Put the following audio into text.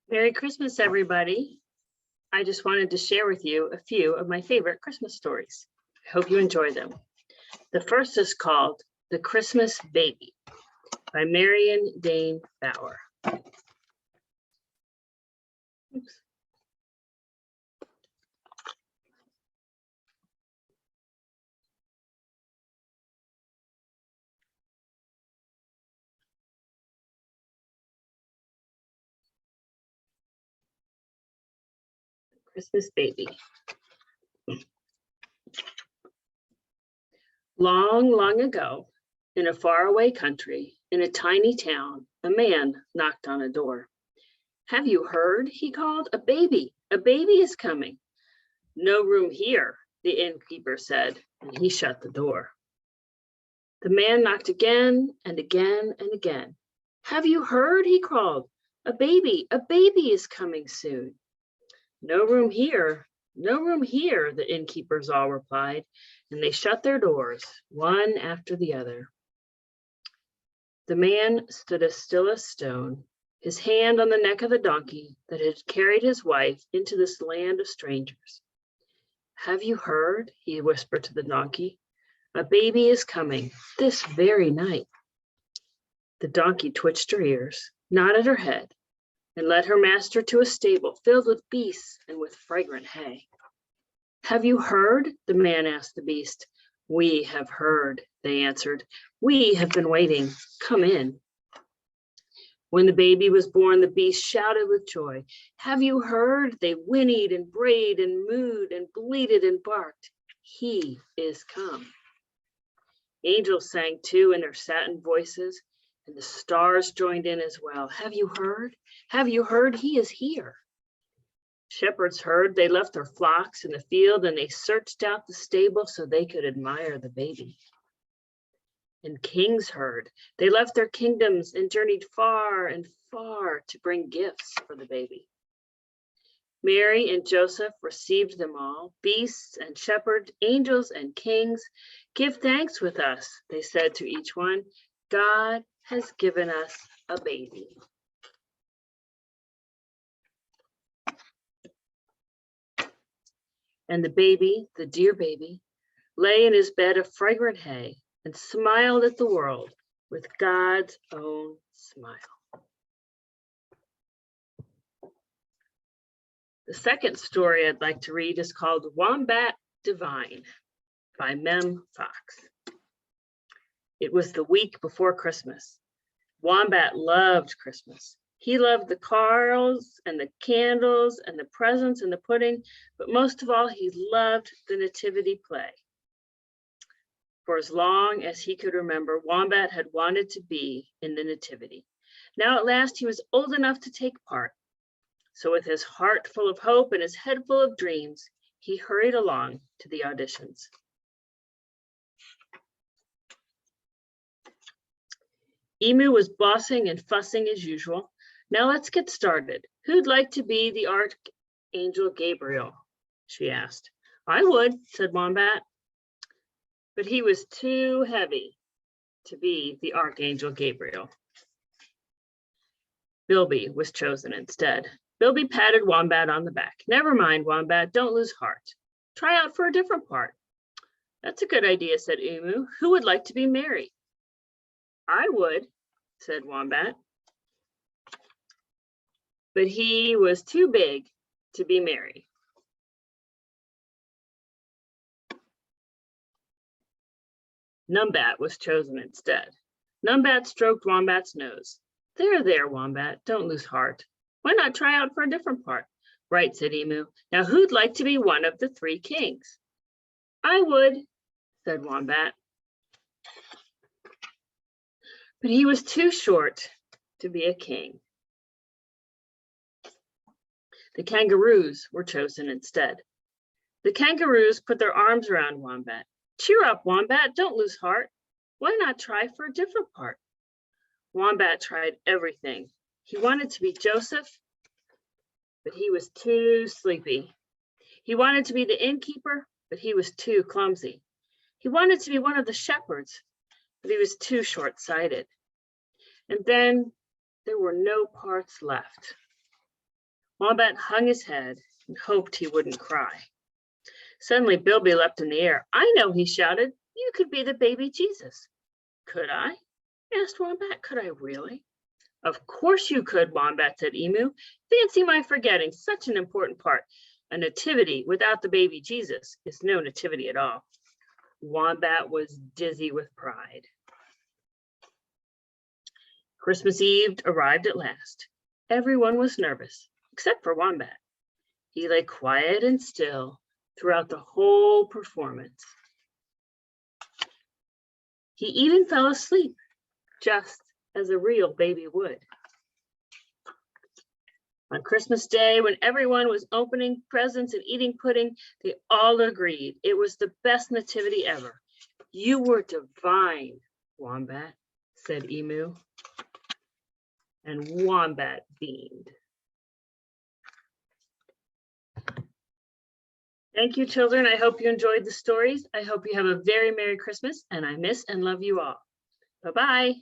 Merry Christmas, everybody. I just wanted to share with you a few of my favorite Christmas stories. I hope you enjoy them. The first is called The Christmas Baby by Marion Dane Bauer. Oops. Christmas Baby. Long, long ago, in a faraway country, in a tiny town, a man knocked on a door. "Have you heard?" he called. A baby is coming." "No room here," the innkeeper said, and he shut the door. The man knocked again and again and again. "Have you heard?" he called. A baby is coming soon." "No room here, no room here," the innkeepers all replied, and they shut their doors, one after the other. The man stood as still as stone, his hand on the neck of the donkey that had carried his wife into this land of strangers. "Have you heard?" he whispered to the donkey. "A baby is coming this very night." The donkey twitched her ears, nodded her head, and led her master to a stable filled with beasts and with fragrant hay. "Have you heard?" the man asked the beast. "We have heard," they answered. "We have been waiting. Come in." When the baby was born, the beast shouted with joy. "Have you heard?" They whinnied and brayed and mooed and bleated and barked. "He is come." Angels sang too in their satin voices, and the stars joined in as well. "Have you heard? Have you heard? He is here." Shepherds heard. They left their flocks in the field and they searched out the stable so they could admire the baby. And kings heard. They left their kingdoms and journeyed far and far to bring gifts for the baby. Mary and Joseph received them all, beasts and shepherds, angels and kings. "Give thanks with us," they said to each one. "God has given us a baby." And the baby, the dear baby, lay in his bed of fragrant hay and smiled at the world with God's own smile. The second story I'd like to read is called Wombat Divine by Mem Fox. It was the week before Christmas. Wombat loved Christmas. He loved the carols and the candles and the presents and the pudding, but most of all, he loved the nativity play. For as long as he could remember, Wombat had wanted to be in the nativity. Now at last he was old enough to take part. So with his heart full of hope and his head full of dreams, he hurried along to the auditions. Emu was bossing and fussing as usual. "Now let's get started. Who'd like to be the Archangel Gabriel?" she asked. "I would," said Wombat. But he was too heavy to be the Archangel Gabriel. Bilby was chosen instead. Bilby patted Wombat on the back. "Never mind, Wombat, don't lose heart. Try out for a different part." "That's a good idea," said Emu. "Who would like to be Mary?" "I would," said Wombat. But he was too big to be Mary. Numbat was chosen instead. Numbat stroked Wombat's nose. There, Wombat, don't lose heart. Why not try out for a different part?" "Right," said Emu. "Now who'd like to be one of the three kings?" "I would," said Wombat. But he was too short to be a king. The kangaroos were chosen instead. The kangaroos put their arms around Wombat. "Cheer up, Wombat, don't lose heart. Why not try for a different part?" Wombat tried everything. He wanted to be Joseph, but he was too sleepy. He wanted to be the innkeeper, but he was too clumsy. He wanted to be one of the shepherds, but he was too short-sighted. And then there were no parts left. Wombat hung his head and hoped he wouldn't cry. Suddenly, Bilby leapt in the air. I know, he shouted. You could be the baby Jesus. Could I? Asked Wombat. Could I really? Of course you could, Wombat, said Emu. Fancy my forgetting such an important part. A nativity without the baby Jesus is no nativity at all. Wombat was dizzy with pride. Christmas Eve arrived at last. Everyone was nervous, except for Wombat. He lay quiet and still throughout the whole performance. He even fell asleep, just as a real baby would. On Christmas Day, when everyone was opening presents and eating pudding, they all agreed it was the best nativity ever. You were divine, Wombat, said Emu. And Wombat beamed. Thank you, children. I hope you enjoyed the stories. I hope you have a very Merry Christmas, and I miss and love you all. Bye-bye.